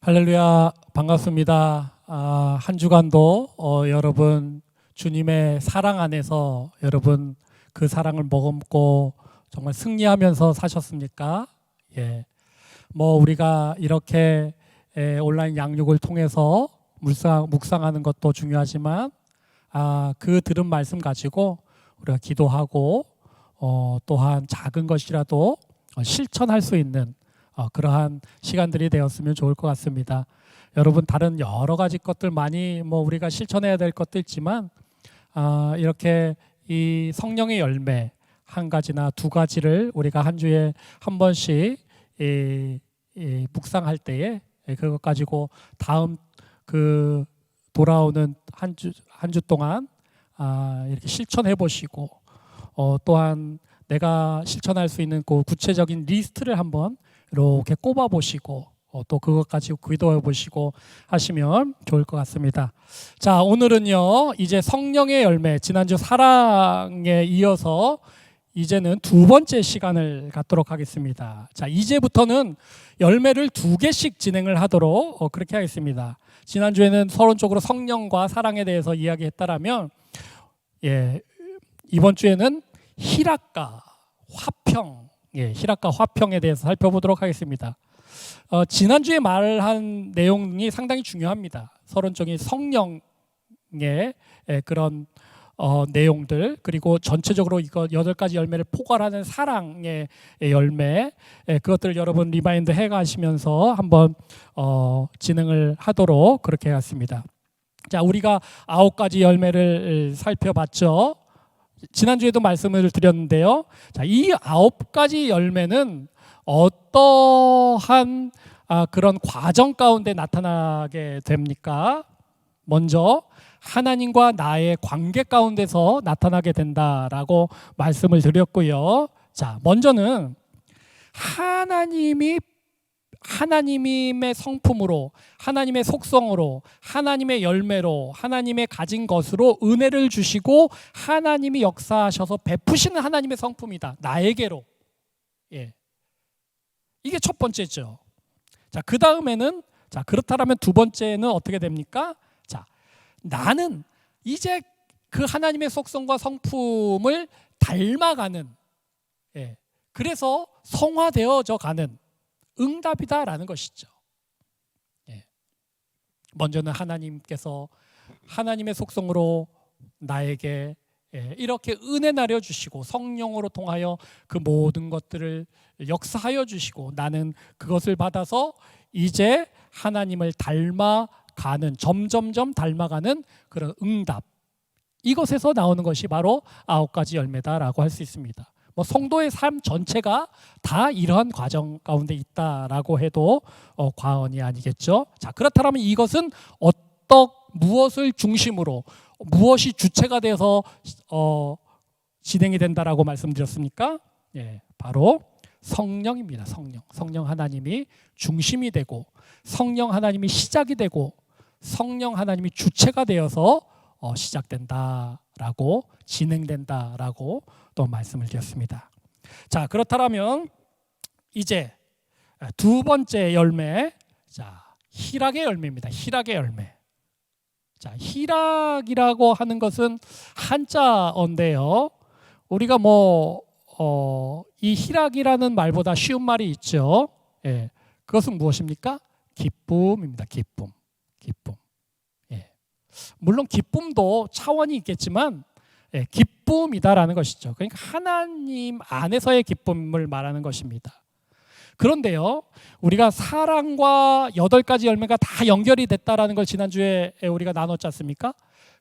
할렐루야, 반갑습니다. 한 주간도 여러분 주님의 사랑 안에서 여러분 그 사랑을 머금고 정말 승리하면서 사셨습니까? 예. 우리가 이렇게 온라인 양육을 통해서 묵상하는 것도 중요하지만 그 들은 말씀 가지고 우리가 기도하고 또한 작은 것이라도 실천할 수 있는 그러한 시간들이 되었으면 좋을 것 같습니다. 여러분 다른 여러 가지 것들 많이 우리가 실천해야 될 것도 있지만 이렇게 이 성령의 열매 한 가지나 두 가지를 우리가 한 주에 한 번씩 묵상할 때에 그것 가지고 다음 그 돌아오는 한 주 동안 이렇게 실천해 보시고 또한 내가 실천할 수 있는 그 구체적인 리스트를 한번 이렇게 꼽아 보시고 또 그것 가지고 기도해 보시고 하시면 좋을 것 같습니다. 자, 오늘은요 이제 성령의 열매, 지난주 사랑에 이어서 이제는 두 번째 시간을 갖도록 하겠습니다. 자, 이제부터는 열매를 두 개씩 진행을 하도록 그렇게 하겠습니다. 지난주에는 서론적으로 성령과 사랑에 대해서 이야기했다라면 이번 주에는 희락과 화평, 희락과 화평에 대해서 살펴보도록 하겠습니다. 지난주에 말한 내용이 상당히 중요합니다. 서론적인 성령의 그런 내용들, 그리고 전체적으로 이거 8가지 열매를 포괄하는 사랑의 열매, 그것들을 여러분 리마인드 해가시면서 한번 진행을 하도록 그렇게 했습니다. 자, 우리가 9가지 열매를 살펴봤죠. 지난주에도 말씀을 드렸는데요. 자, 이 9가지 열매는 어떠한 그런 과정 가운데 나타나게 됩니까? 먼저 하나님과 나의 관계 가운데서 나타나게 된다라고 말씀을 드렸고요. 자, 먼저는 하나님의 성품으로, 하나님의 속성으로, 하나님의 열매로, 하나님의 가진 것으로 은혜를 주시고 하나님이 역사하셔서 베푸시는 하나님의 성품이다. 나에게로. 이게 첫 번째죠. 자, 그 다음에는 그렇다면 두 번째는 어떻게 됩니까? 자, 나는 이제 그 하나님의 속성과 성품을 닮아가는, 그래서 성화되어져 가는 응답이다라는 것이죠. 먼저는 하나님께서 하나님의 속성으로 나에게 이렇게 은혜 나려 주시고 성령으로 통하여 그 모든 것들을 역사하여 주시고 나는 그것을 받아서 이제 하나님을 닮아가는, 점점점 닮아가는 그런 응답, 이것에서 나오는 것이 바로 9가지 열매다라고 할 수 있습니다. 성도의 삶 전체가 다 이러한 과정 가운데 있다라고 해도 과언이 아니겠죠. 자, 그렇다면 이것은 무엇을 중심으로, 무엇이 주체가 되어서 진행이 된다라고 말씀드렸습니까? 바로 성령입니다. 성령 하나님이 중심이 되고, 성령 하나님이 시작이 되고, 성령 하나님이 주체가 되어서 시작된다라고, 진행된다라고 또 말씀을 드렸습니다. 자, 그렇다면 이제 두 번째 열매, 자, 희락의 열매입니다. 희락의 열매. 자, 희락이라고 하는 것은 한자어인데요. 우리가 이 희락이라는 말보다 쉬운 말이 있죠. 그것은 무엇입니까? 기쁨입니다. 기쁨. 물론 기쁨도 차원이 있겠지만 기쁨이다라는 것이죠. 그러니까 하나님 안에서의 기쁨을 말하는 것입니다. 그런데요, 우리가 사랑과 8가지 열매가 다 연결이 됐다라는 걸 지난주에 우리가 나눴지 않습니까?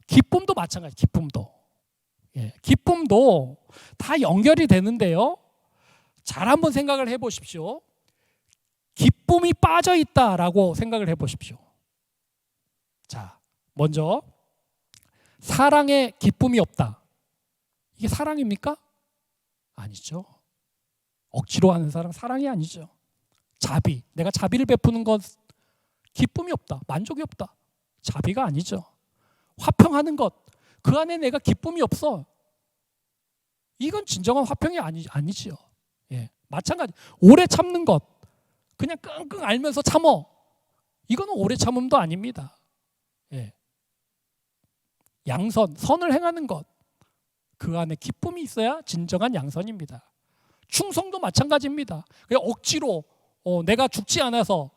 기쁨도 마찬가지. 기쁨도 다 연결이 되는데요, 잘 한번 생각을 해보십시오. 기쁨이 빠져 있다라고 생각을 해보십시오. 자, 먼저 사랑에 기쁨이 없다. 이게 사랑입니까? 아니죠. 억지로 하는 사랑이 아니죠. 자비, 내가 자비를 베푸는 것, 기쁨이 없다, 만족이 없다, 자비가 아니죠. 화평하는 것, 그 안에 내가 기쁨이 없어, 이건 진정한 화평이 아니죠. 마찬가지. 오래 참는 것, 그냥 끙끙 앓면서 참어, 이거는 오래 참음도 아닙니다. 예. 양선, 선을 행하는 것, 그 안에 기쁨이 있어야 진정한 양선입니다. 충성도 마찬가지입니다. 그냥 억지로 내가 죽지 않아서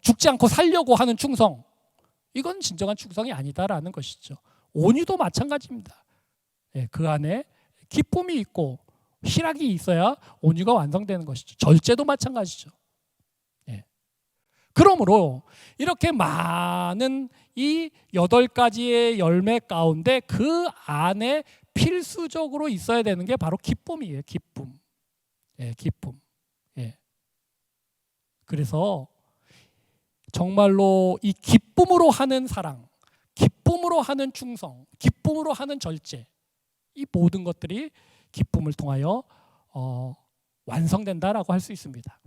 죽지 않고 살려고 하는 충성, 이건 진정한 충성이 아니다라는 것이죠. 온유도 마찬가지입니다. 예, 그 안에 기쁨이 있고 희락이 있어야 온유가 완성되는 것이죠. 절제도 마찬가지죠. 예. 그러므로 이렇게 많은 이 8가지의 열매 가운데 그 안에 필수적으로 있어야 되는 게 바로 기쁨이에요. 기쁨. 예, 기쁨. 예. 그래서 정말로 이 기쁨으로 하는 사랑, 기쁨으로 하는 충성, 기쁨으로 하는 절제, 이 모든 것들이 기쁨을 통하여 완성된다라고 할 수 있습니다.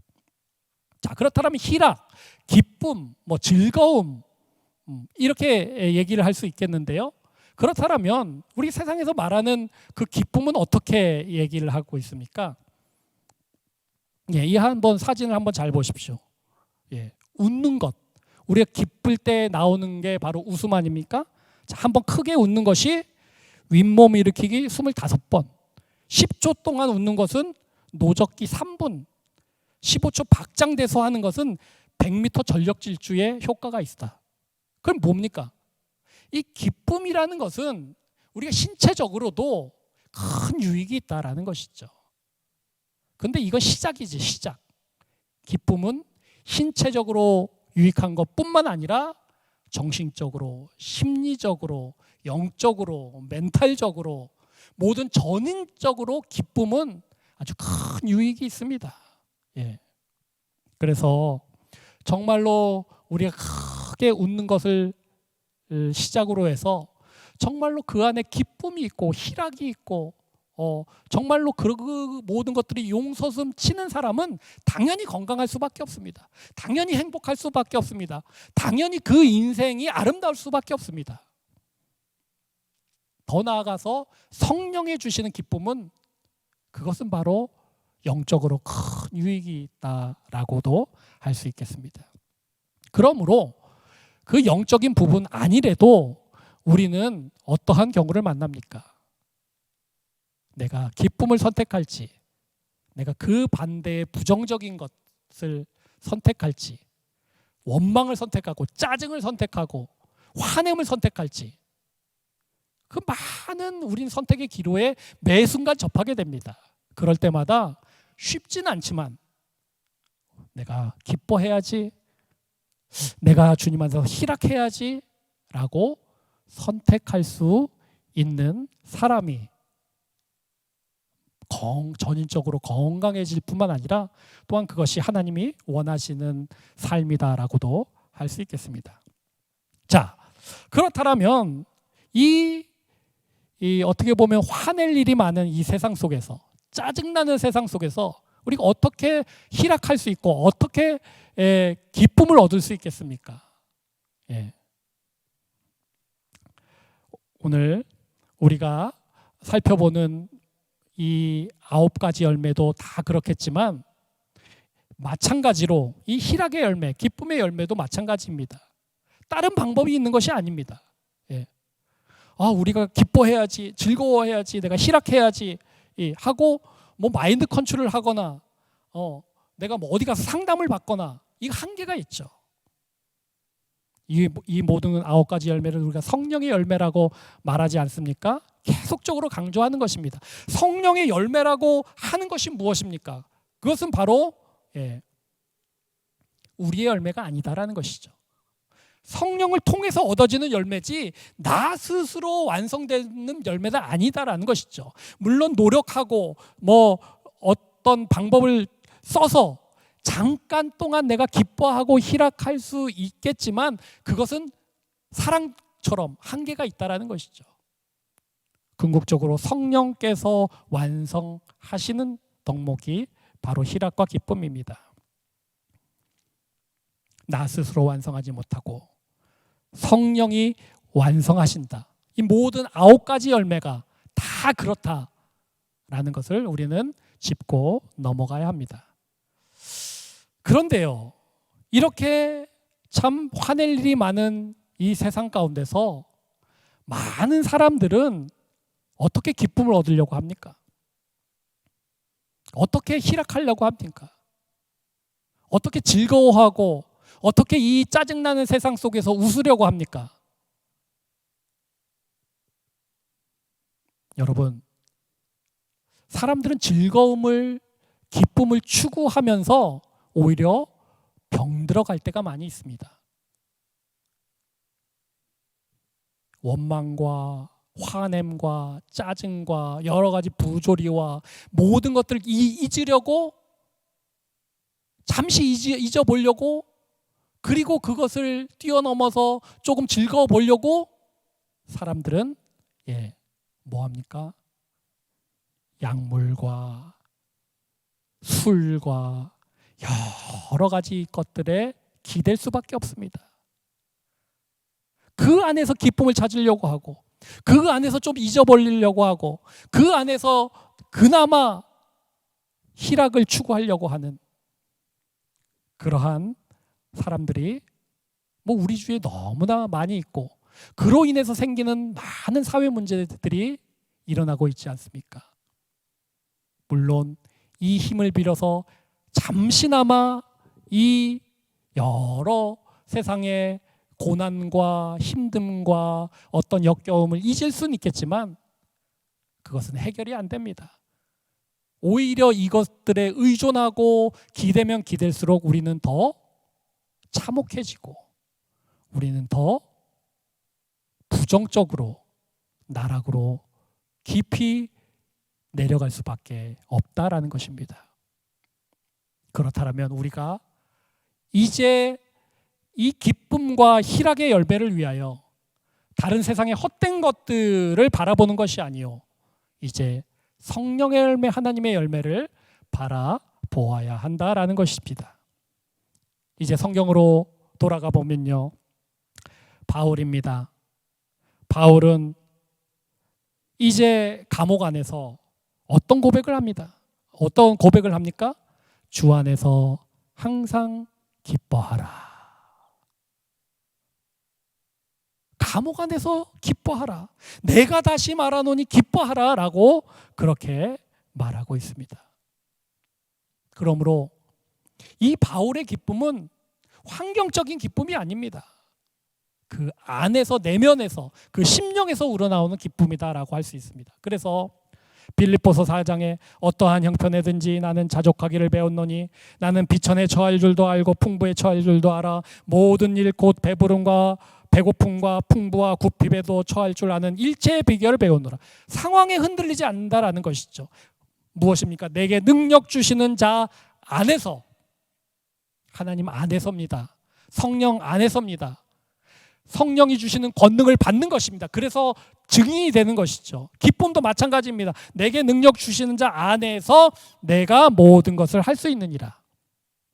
자, 그렇다면 희락, 기쁨, 즐거움, 이렇게 얘기를 할 수 있겠는데요. 그렇다면 우리 세상에서 말하는 그 기쁨은 어떻게 얘기를 하고 있습니까? 예, 이 한번 사진을 한번 잘 보십시오. 예, 웃는 것. 우리가 기쁠 때 나오는 게 바로 웃음 아닙니까? 자, 한번 크게 웃는 것이 윗몸 일으키기 25번. 10초 동안 웃는 것은 노젓기 3분. 15초 박장대소 하는 것은 100m 전력 질주에 효과가 있다. 그럼 뭡니까? 이 기쁨이라는 것은 우리가 신체적으로도 큰 유익이 있다라는 것이죠. 근데 이건 시작이지, 시작. 기쁨은 신체적으로 유익한 것뿐만 아니라 정신적으로, 심리적으로, 영적으로, 멘탈적으로, 모든 전인적으로 기쁨은 아주 큰 유익이 있습니다. 예. 그래서 정말로 우리가 크게 웃는 것을 시작으로 해서 정말로 그 안에 기쁨이 있고 희락이 있고 정말로 그 모든 것들이 용서슴 치는 사람은 당연히 건강할 수밖에 없습니다. 당연히 행복할 수밖에 없습니다. 당연히 그 인생이 아름다울 수밖에 없습니다. 더 나아가서 성령이 주시는 기쁨은 그것은 바로 영적으로 큰 유익이 있다라고도 할 수 있겠습니다. 그러므로 그 영적인 부분 아니래도 우리는 어떠한 경우를 만납니까? 내가 기쁨을 선택할지, 내가 그 반대의 부정적인 것을 선택할지, 원망을 선택하고 짜증을 선택하고 화냄을 선택할지, 그 많은 우린 선택의 기로에 매 순간 접하게 됩니다. 그럴 때마다 쉽지는 않지만 내가 기뻐해야지, 내가 주님 안에서 희락해야지 라고 선택할 수 있는 사람이 전인적으로 건강해질 뿐만 아니라 또한 그것이 하나님이 원하시는 삶이다라고도 할 수 있겠습니다. 자, 그렇다면 이 어떻게 보면 화낼 일이 많은 이 세상 속에서, 짜증나는 세상 속에서 우리가 어떻게 희락할 수 있고 어떻게 기쁨을 얻을 수 있겠습니까? 예. 오늘 우리가 살펴보는 이 9가지 열매도 다 그렇겠지만 마찬가지로 이 희락의 열매, 기쁨의 열매도 마찬가지입니다. 다른 방법이 있는 것이 아닙니다. 예. 우리가 기뻐해야지, 즐거워해야지, 내가 희락해야지 하고 마인드 컨트롤을 하거나 내가 어디 가서 상담을 받거나, 이거 한계가 있죠. 이 모든 9가지 열매를 우리가 성령의 열매라고 말하지 않습니까? 계속적으로 강조하는 것입니다. 성령의 열매라고 하는 것이 무엇입니까? 그것은 바로 우리의 열매가 아니다라는 것이죠. 성령을 통해서 얻어지는 열매지 나 스스로 완성되는 열매가 아니다라는 것이죠. 물론 노력하고 어떤 방법을 써서 잠깐 동안 내가 기뻐하고 희락할 수 있겠지만 그것은 사랑처럼 한계가 있다라는 것이죠. 궁극적으로 성령께서 완성하시는 덕목이 바로 희락과 기쁨입니다. 나 스스로 완성하지 못하고 성령이 완성하신다. 이 모든 9가지 열매가 다 그렇다라는 것을 우리는 짚고 넘어가야 합니다. 그런데요, 이렇게 참 화낼 일이 많은 이 세상 가운데서 많은 사람들은 어떻게 기쁨을 얻으려고 합니까? 어떻게 희락하려고 합니까? 어떻게 즐거워하고 어떻게 이 짜증나는 세상 속에서 웃으려고 합니까? 여러분, 사람들은 즐거움을, 기쁨을 추구하면서 오히려 병들어갈 때가 많이 있습니다. 원망과 화냄과 짜증과 여러 가지 부조리와 모든 것들을 잊으려고, 잠시 잊어보려고, 그리고 그것을 뛰어넘어서 조금 즐거워 보려고 사람들은 뭐합니까? 약물과 술과 여러 가지 것들에 기댈 수밖에 없습니다. 그 안에서 기쁨을 찾으려고 하고, 그 안에서 좀 잊어버리려고 하고, 그 안에서 그나마 희락을 추구하려고 하는 그러한 사람들이 우리 주위에 너무나 많이 있고, 그로 인해서 생기는 많은 사회 문제들이 일어나고 있지 않습니까? 물론 이 힘을 빌어서 잠시나마 이 여러 세상의 고난과 힘듦과 어떤 역겨움을 잊을 수는 있겠지만 그것은 해결이 안 됩니다. 오히려 이것들에 의존하고 기대면 기댈수록 우리는 더 참혹해지고 우리는 더 부정적으로 나락으로 깊이 내려갈 수밖에 없다라는 것입니다. 그렇다면 우리가 이제 이 기쁨과 희락의 열매를 위하여 다른 세상의 헛된 것들을 바라보는 것이 아니요, 이제 성령의 열매, 하나님의 열매를 바라보아야 한다라는 것입니다. 이제 성경으로 돌아가 보면요, 바울입니다. 바울은 이제 감옥 안에서 어떤 고백을 합니다. 어떤 고백을 합니까? 주 안에서 항상 기뻐하라. 감옥 안에서 기뻐하라. 내가 다시 말하노니 기뻐하라 라고 그렇게 말하고 있습니다. 그러므로 이 바울의 기쁨은 환경적인 기쁨이 아닙니다. 그 안에서, 내면에서, 그 심령에서 우러나오는 기쁨이다라고 할 수 있습니다. 그래서 빌립보서 4장에 어떠한 형편에든지 나는 자족하기를 배웠노니 나는 비천에 처할 줄도 알고 풍부에 처할 줄도 알아 모든 일 곧 배부름과 배고픔과 풍부와 굽힘에도 처할 줄 아는 일체의 비결을 배우노라. 상황에 흔들리지 않는다라는 것이죠. 무엇입니까? 내게 능력 주시는 자 안에서, 하나님 안에서입니다. 성령 안에서입니다. 성령이 주시는 권능을 받는 것입니다. 그래서 증인이 되는 것이죠. 기쁨도 마찬가지입니다. 내게 능력 주시는 자 안에서 내가 모든 것을 할 수 있느니라.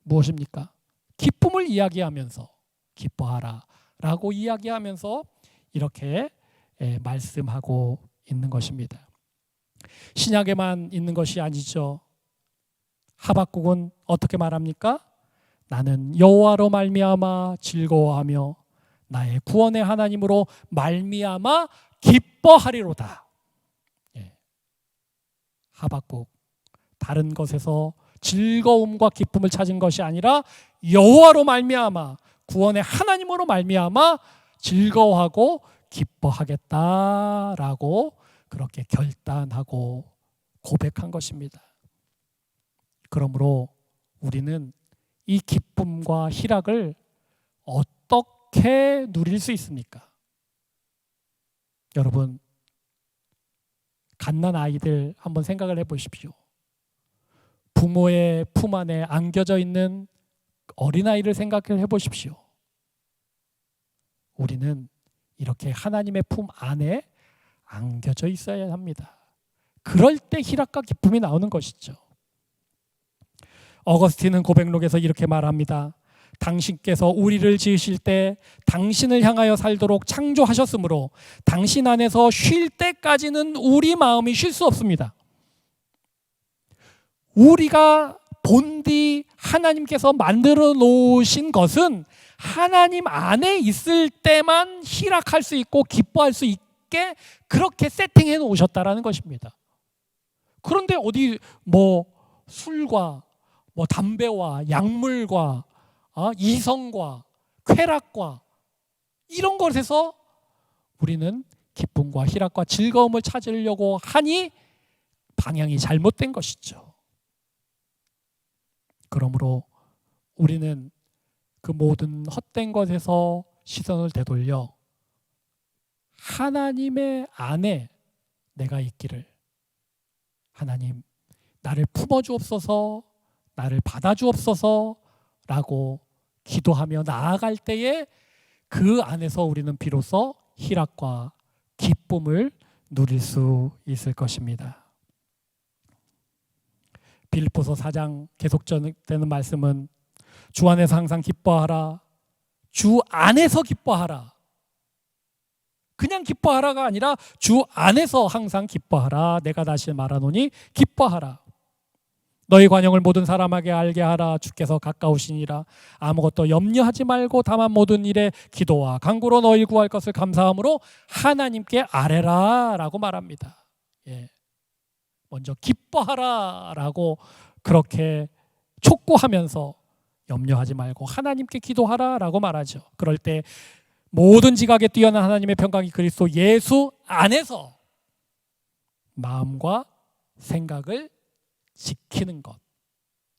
무엇입니까? 기쁨을 이야기하면서 기뻐하라 라고 이야기하면서 이렇게 말씀하고 있는 것입니다. 신약에만 있는 것이 아니죠. 하박국은 어떻게 말합니까? 나는 여호와로 말미암아 즐거워하며 나의 구원의 하나님으로 말미암아 기뻐하리로다. 하박국, 다른 것에서 즐거움과 기쁨을 찾은 것이 아니라 여호와로 말미암아, 구원의 하나님으로 말미암아 즐거워하고 기뻐하겠다라고 그렇게 결단하고 고백한 것입니다. 그러므로 우리는 이 기쁨과 희락을 어떻게 누릴 수 있습니까? 여러분, 갓난 아이들 한번 생각을 해보십시오. 부모의 품 안에 안겨져 있는 어린아이를 생각을 해보십시오. 우리는 이렇게 하나님의 품 안에 안겨져 있어야 합니다. 그럴 때 희락과 기쁨이 나오는 것이죠. 어거스틴은 고백록에서 이렇게 말합니다. 당신께서 우리를 지으실 때 당신을 향하여 살도록 창조하셨으므로 당신 안에서 쉴 때까지는 우리 마음이 쉴 수 없습니다. 우리가 본디 하나님께서 만들어 놓으신 것은 하나님 안에 있을 때만 희락할 수 있고 기뻐할 수 있게 그렇게 세팅해 놓으셨다라는 것입니다. 그런데 어디 뭐 술과 뭐 담배와 약물과 이성과 쾌락과 이런 것에서 우리는 기쁨과 희락과 즐거움을 찾으려고 하니 방향이 잘못된 것이죠. 그러므로 우리는 그 모든 헛된 것에서 시선을 되돌려 하나님의 안에 내가 있기를, 하나님 나를 품어주옵소서, 나를 받아주옵소서 라고 기도하며 나아갈 때에 그 안에서 우리는 비로소 희락과 기쁨을 누릴 수 있을 것입니다. 빌립보서 4장 계속되는 말씀은 주 안에서 항상 기뻐하라, 주 안에서 기뻐하라. 그냥 기뻐하라가 아니라 주 안에서 항상 기뻐하라. 내가 다시 말하노니 기뻐하라. 너희 관용을 모든 사람에게 알게 하라. 주께서 가까우시니라. 아무것도 염려하지 말고 다만 모든 일에 기도와 간구로 너희 구할 것을 감사함으로 하나님께 아뢰라 라고 말합니다. 먼저 기뻐하라 라고 그렇게 촉구하면서 염려하지 말고 하나님께 기도하라 라고 말하죠. 그럴 때 모든 지각에 뛰어난 하나님의 평강이 그리스도 예수 안에서 마음과 생각을 지키는 것,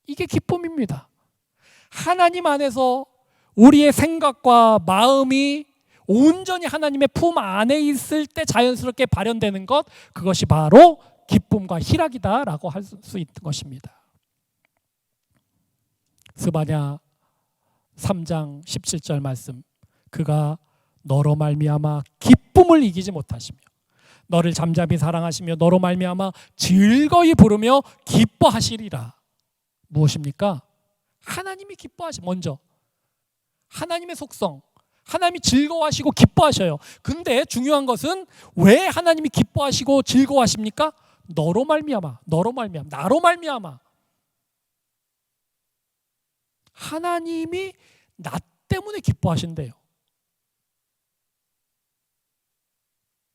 이게 기쁨입니다. 하나님 안에서 우리의 생각과 마음이 온전히 하나님의 품 안에 있을 때 자연스럽게 발현되는 것, 그것이 바로 기쁨과 희락이다라고 할 수 있는 것입니다. 스바냐 3장 17절 말씀, 그가 너로 말미암아 기쁨을 이기지 못하시며 너를 잠잠히 사랑하시며 너로 말미암아 즐거이 부르며 기뻐하시리라. 무엇입니까? 하나님이 먼저 하나님의 속성, 하나님이 즐거워하시고 기뻐하셔요. 근데 중요한 것은 왜 하나님이 기뻐하시고 즐거워하십니까? 너로 말미암아, 나로 말미암아. 하나님이 나 때문에 기뻐하신대요.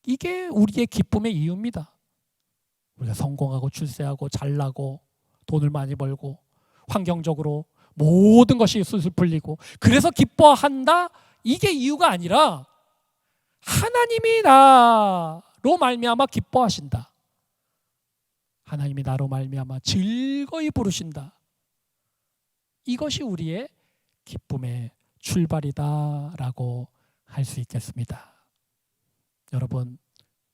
이게 우리의 기쁨의 이유입니다. 우리가 성공하고 출세하고 잘나고 돈을 많이 벌고 환경적으로 모든 것이 술술 풀리고 그래서 기뻐한다, 이게 이유가 아니라 하나님이 나로 말미암아 기뻐하신다, 하나님이 나로 말미암아 즐거이 부르신다, 이것이 우리의 기쁨의 출발이다라고 할 수 있겠습니다. 여러분,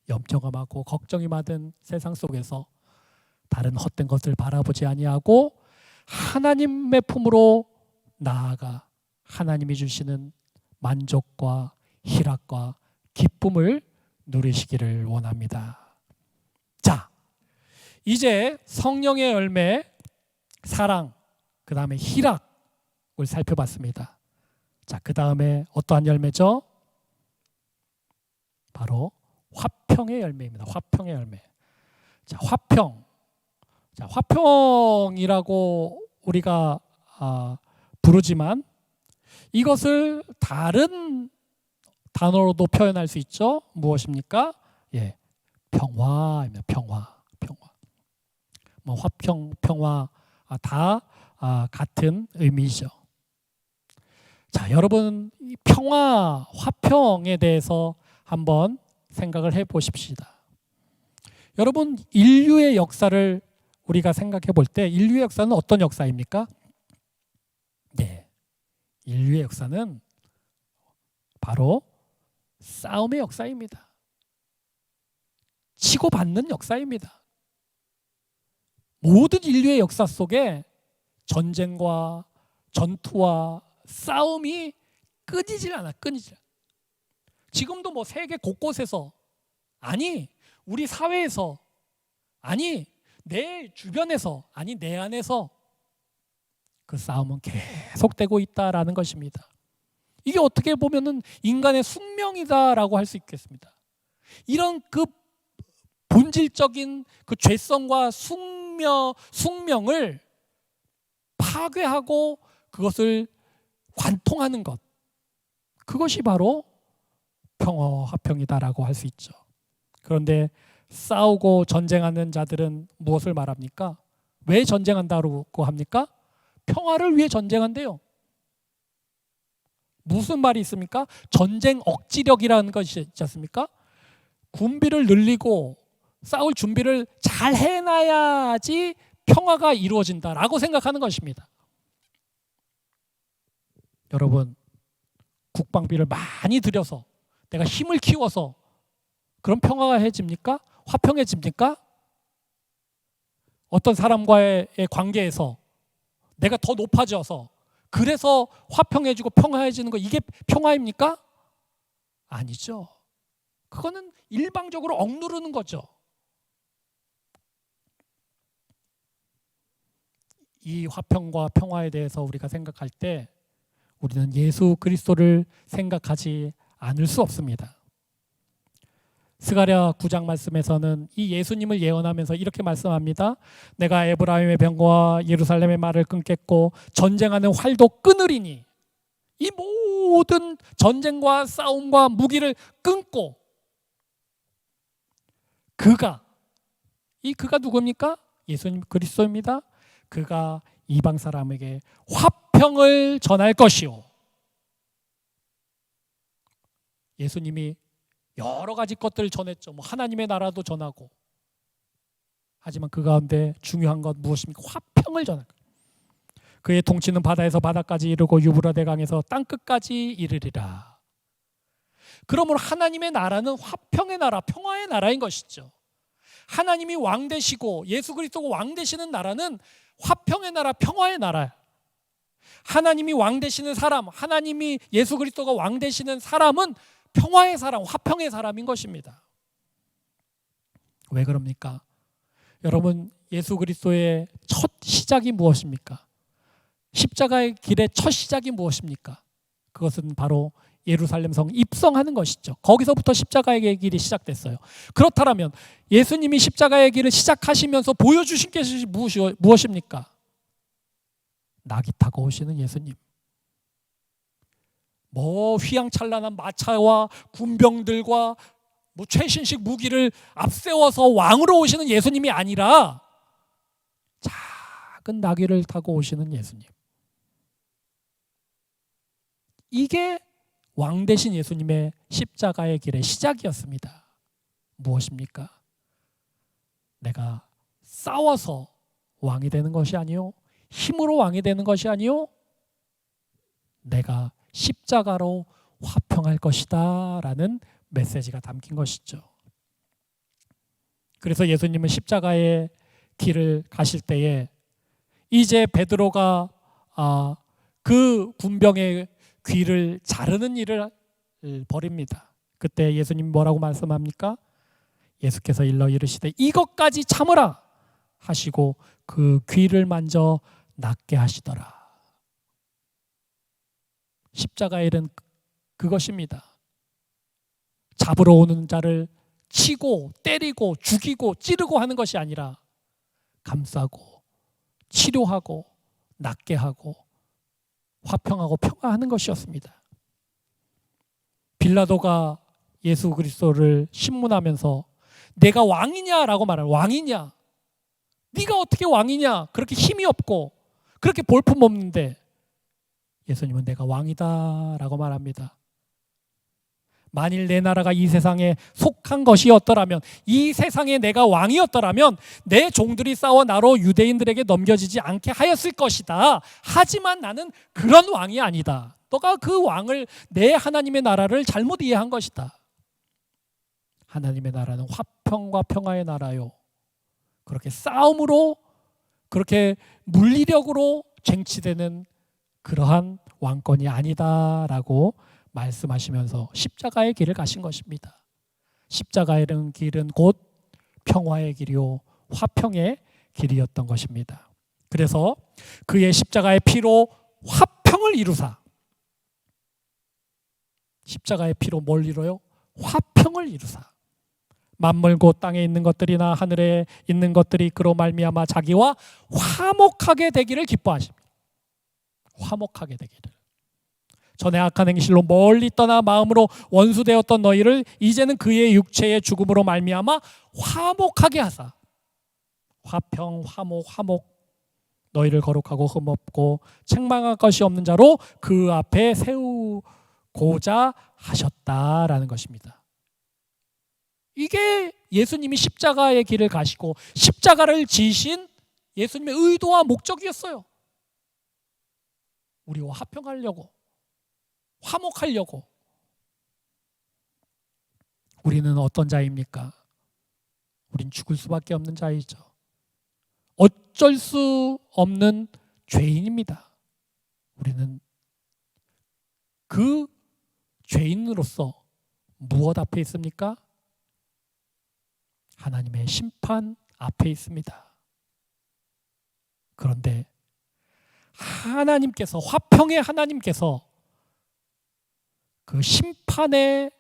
염려가 많고 걱정이 많은 세상 속에서 다른 헛된 것을 바라보지 아니하고 하나님의 품으로 나아가 하나님이 주시는 만족과 희락과 기쁨을 누리시기를 원합니다. 자, 이제 성령의 열매, 사랑, 그 다음에 희락을 살펴봤습니다. 자, 그 다음에 어떠한 열매죠? 바로 화평의 열매입니다. 화평의 열매. 자, 화평. 자, 화평이라고 우리가 부르지만 이것을 다른 단어로도 표현할 수 있죠. 무엇입니까? 평화입니다. 평화. 뭐 화평, 평화 다 같은 의미죠. 자, 여러분, 이 평화, 화평에 대해서 한번 생각을 해보십시다. 여러분, 인류의 역사를 우리가 생각해 볼 때 인류의 역사는 어떤 역사입니까? 네, 인류의 역사는 바로 싸움의 역사입니다. 치고받는 역사입니다. 모든 인류의 역사 속에 전쟁과 전투와 싸움이 끊이질 않아. 지금도 뭐 세계 곳곳에서, 아니 우리 사회에서, 아니 내 주변에서, 아니 내 안에서 그 싸움은 계속되고 있다라는 것입니다. 이게 어떻게 보면은 인간의 숙명이다라고 할 수 있겠습니다. 이런 그 본질적인 그 죄성과 숙명을 파괴하고 그것을 관통하는 것, 그것이 바로 평화와 화평이다라고 할 수 있죠. 그런데 싸우고 전쟁하는 자들은 무엇을 말합니까? 왜 전쟁한다고 합니까? 평화를 위해 전쟁한대요. 무슨 말이 있습니까? 전쟁 억지력이라는 것이 있지 않습니까? 군비를 늘리고 싸울 준비를 잘 해놔야지 평화가 이루어진다라고 생각하는 것입니다. 여러분, 국방비를 많이 들여서 내가 힘을 키워서 그럼 평화가 해집니까? 화평해집니까? 어떤 사람과의 관계에서 내가 더 높아져서 그래서 화평해지고 평화해지는 거, 이게 평화입니까? 아니죠. 그거는 일방적으로 억누르는 거죠. 이 화평과 평화에 대해서 우리가 생각할 때 우리는 예수 그리스도를 생각하지 않을 수 없습니다. 스가랴 9장 말씀에서는 이 예수님을 예언하면서 이렇게 말씀합니다. 내가 에브라임의 병과 예루살렘의 말을 끊겠고 전쟁하는 활도 끊으리니, 이 모든 전쟁과 싸움과 무기를 끊고 그가 누굽니까? 예수님 그리스도입니다. 그가 이방 사람에게 화평을 전할 것이요. 예수님이 여러 가지 것들을 전했죠. 하나님의 나라도 전하고. 하지만 그 가운데 중요한 건 무엇입니까? 화평을 전할 거예요. 그의 통치는 바다에서 바다까지 이르고 유브라데 강에서 땅끝까지 이르리라. 그러므로 하나님의 나라는 화평의 나라, 평화의 나라인 것이죠. 하나님이 왕 되시고 예수 그리스도가 왕 되시는 나라는 화평의 나라, 평화의 나라예요. 하나님이 왕 되시는 사람, 하나님이 예수 그리스도가 왕 되시는 사람은 평화의 사람, 화평의 사람인 것입니다. 왜 그럽니까? 여러분, 예수 그리스도의 첫 시작이 무엇입니까? 십자가의 길의 첫 시작이 무엇입니까? 그것은 바로 예루살렘 성 입성하는 것이죠. 거기서부터 십자가의 길이 시작됐어요. 그렇다면 예수님이 십자가의 길을 시작하시면서 보여주신 것이 무엇입니까? 낙이 타고 오시는 예수님. 휘황찬란한 마차와 군병들과 최신식 무기를 앞세워서 왕으로 오시는 예수님이 아니라 작은 나귀를 타고 오시는 예수님. 이게 왕 되신 예수님의 십자가의 길의 시작이었습니다. 무엇입니까? 내가 싸워서 왕이 되는 것이 아니요, 힘으로 왕이 되는 것이 아니요, 내가 십자가로 화평할 것이다 라는 메시지가 담긴 것이죠. 그래서 예수님은 십자가의 길을 가실 때에 이제 베드로가 그 군병의 귀를 자르는 일을 벌입니다. 그때 예수님이 뭐라고 말씀합니까? 예수께서 일러 이르시되 이것까지 참으라 하시고 그 귀를 만져 낫게 하시더라. 십자가의 일은 그것입니다. 잡으러 오는 자를 치고 때리고 죽이고 찌르고 하는 것이 아니라 감싸고 치료하고 낫게 하고 화평하고 평화하는 것이었습니다. 빌라도가 예수 그리스도를 신문하면서 내가 왕이냐라고 말하는, 왕이냐? 네가 어떻게 왕이냐? 그렇게 힘이 없고 그렇게 볼품 없는데, 예수님은 내가 왕이다라고 말합니다. 만일 내 나라가 이 세상에 속한 것이었더라면, 이 세상에 내가 왕이었더라면 내 종들이 싸워 나로 유대인들에게 넘겨지지 않게 하였을 것이다. 하지만 나는 그런 왕이 아니다. 너가 그 왕을, 내 하나님의 나라를 잘못 이해한 것이다. 하나님의 나라는 화평과 평화의 나라요, 그렇게 싸움으로, 그렇게 물리력으로 쟁취되는 그러한 왕권이 아니다라고 말씀하시면서 십자가의 길을 가신 것입니다. 십자가의 길은 곧 평화의 길이요 화평의 길이었던 것입니다. 그래서 그의 십자가의 피로 화평을 이루사, 십자가의 피로 뭘 이루어요? 화평을 이루사. 만물 곧 땅에 있는 것들이나 하늘에 있는 것들이 그로 말미암아 자기와 화목하게 되기를 기뻐하십니다. 화목하게 되기를. 전에 악한 행실로 멀리 떠나 마음으로 원수되었던 너희를 이제는 그의 육체의 죽음으로 말미암아 화목하게 하사. 화평, 화목 너희를 거룩하고 흠없고 책망할 것이 없는 자로 그 앞에 세우고자 하셨다라는 것입니다. 이게 예수님이 십자가의 길을 가시고 십자가를 지신 예수님의 의도와 목적이었어요. 우리와 화평하려고, 화목하려고. 우리는 어떤 자입니까? 우린 죽을 수밖에 없는 자이죠. 어쩔 수 없는 죄인입니다. 우리는 그 죄인으로서 무엇 앞에 있습니까? 하나님의 심판 앞에 있습니다. 그런데 하나님께서, 화평의 하나님께서 그 심판의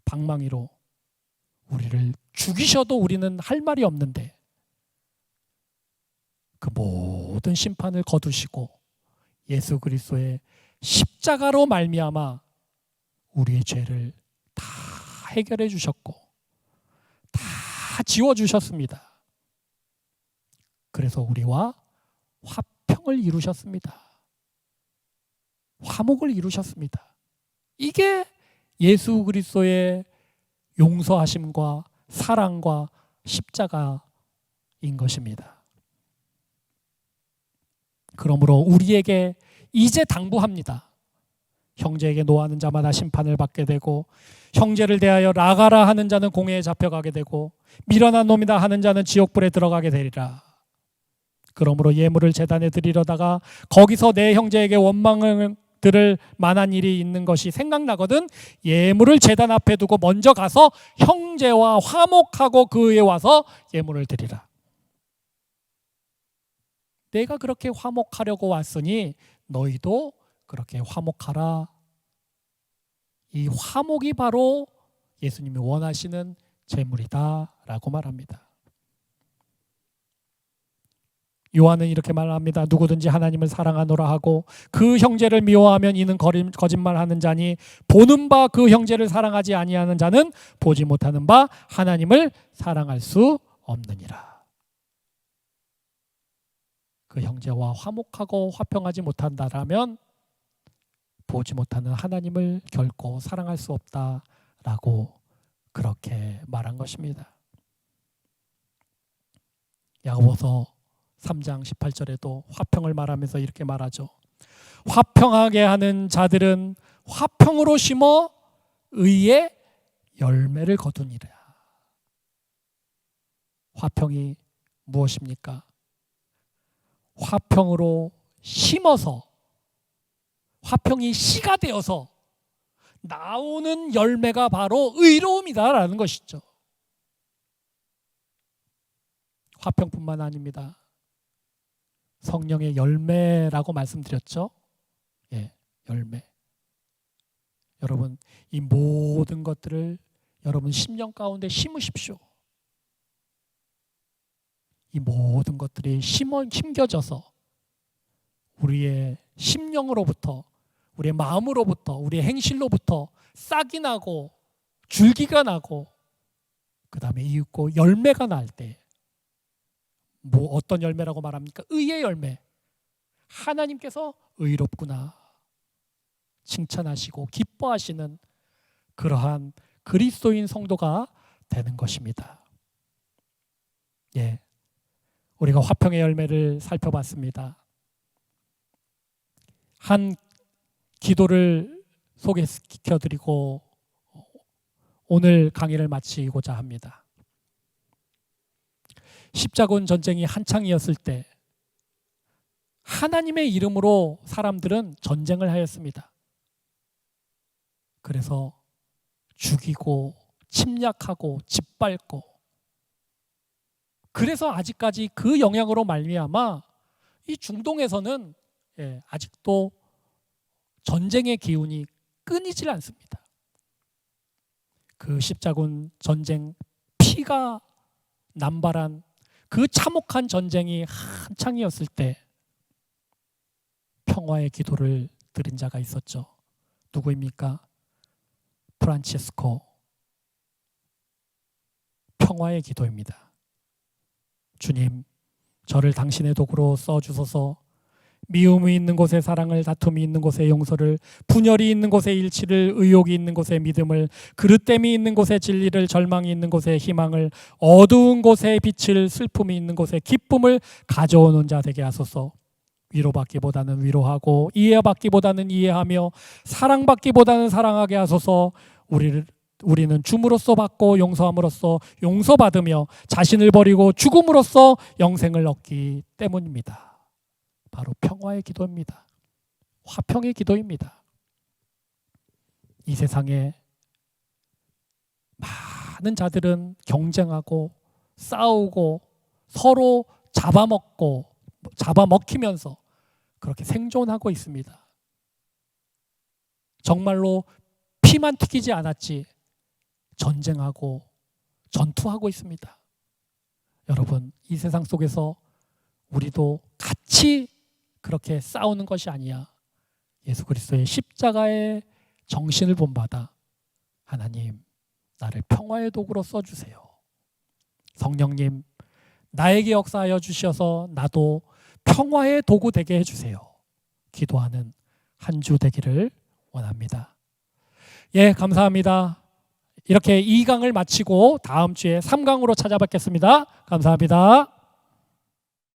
방망이로 우리를 죽이셔도 우리는 할 말이 없는데 그 모든 심판을 거두시고 예수 그리스도의 십자가로 말미암아 우리의 죄를 다 해결해 주셨고 다 지워 주셨습니다. 그래서 우리와 화평을 이루셨습니다. 화목을 이루셨습니다. 이게 예수 그리스도의 용서하심과 사랑과 십자가인 것입니다. 그러므로 우리에게 이제 당부합니다. 형제에게 노하는 자마다 심판을 받게 되고 형제를 대하여 나가라 하는 자는 공회에 잡혀가게 되고 미련한 놈이다 하는 자는 지옥불에 들어가게 되리라. 그러므로 예물을 제단에 드리려다가 거기서 내 형제에게 원망을 들을 만한 일이 있는 것이 생각나거든 예물을 제단 앞에 두고 먼저 가서 형제와 화목하고 그에 와서 예물을 드리라. 내가 그렇게 화목하려고 왔으니 너희도 그렇게 화목하라. 이 화목이 바로 예수님이 원하시는 제물이다 라고 말합니다. 요한은 이렇게 말합니다. 누구든지 하나님을 사랑하노라 하고 그 형제를 미워하면 이는 거짓말하는 자니 보는 바 그 형제를 사랑하지 아니하는 자는 보지 못하는 바 하나님을 사랑할 수 없느니라. 그 형제와 화목하고 화평하지 못한다라면 보지 못하는 하나님을 결코 사랑할 수 없다라고 그렇게 말한 것입니다. 야고보서 3장 18절에도 화평을 말하면서 이렇게 말하죠. 화평하게 하는 자들은 화평으로 심어 의의 열매를 거두니라. 화평이 무엇입니까? 화평으로 심어서 화평이 씨가 되어서 나오는 열매가 바로 의로움이다라는 것이죠. 화평뿐만 아닙니다. 성령의 열매라고 말씀드렸죠. 예, 열매. 여러분, 이 모든 것들을 여러분 심령 가운데 심으십시오. 이 모든 것들이 심겨져서 우리의 심령으로부터, 우리의 마음으로부터, 우리의 행실로부터 싹이 나고 줄기가 나고 그 다음에 이윽고 열매가 날 때 뭐 어떤 열매라고 말합니까? 의의 열매. 하나님께서 의롭구나 칭찬하시고 기뻐하시는 그러한 그리스도인 성도가 되는 것입니다. 예, 우리가 화평의 열매를 살펴봤습니다. 한 기도를 소개시켜드리고 오늘 강의를 마치고자 합니다. 십자군 전쟁이 한창이었을 때 하나님의 이름으로 사람들은 전쟁을 하였습니다. 그래서 죽이고 침략하고 짓밟고 그래서 아직까지 그 영향으로 말미암아 이 중동에서는 아직도 전쟁의 기운이 끊이질 않습니다. 그 십자군 전쟁 피가 남발한 그 참혹한 전쟁이 한창이었을 때 평화의 기도를 드린 자가 있었죠. 누구입니까? 프란치스코. 평화의 기도입니다. 주님, 저를 당신의 도구로 써주소서. 미움이 있는 곳에 사랑을, 다툼이 있는 곳에 용서를, 분열이 있는 곳에 일치를, 의욕이 있는 곳에 믿음을, 그릇됨이 있는 곳에 진리를, 절망이 있는 곳에 희망을, 어두운 곳에 빛을, 슬픔이 있는 곳에 기쁨을 가져오는 자 되게 하소서. 위로받기보다는 위로하고, 이해받기보다는 이해하며, 사랑받기보다는 사랑하게 하소서. 우리는 줌으로써 받고 용서함으로써 용서받으며, 자신을 버리고 죽음으로써 영생을 얻기 때문입니다. 바로 평화의 기도입니다. 화평의 기도입니다. 이 세상에 많은 자들은 경쟁하고 싸우고 서로 잡아먹히면서 그렇게 생존하고 있습니다. 정말로 피만 튀기지 않았지 전쟁하고 전투하고 있습니다. 여러분, 이 세상 속에서 우리도 같이 그렇게 싸우는 것이 아니야. 예수 그리스도의 십자가의 정신을 본받아 하나님, 나를 평화의 도구로 써주세요. 성령님, 나에게 역사하여 주셔서 나도 평화의 도구 되게 해주세요. 기도하는 한 주 되기를 원합니다. 예, 감사합니다. 이렇게 2강을 마치고 다음 주에 3강으로 찾아뵙겠습니다. 감사합니다.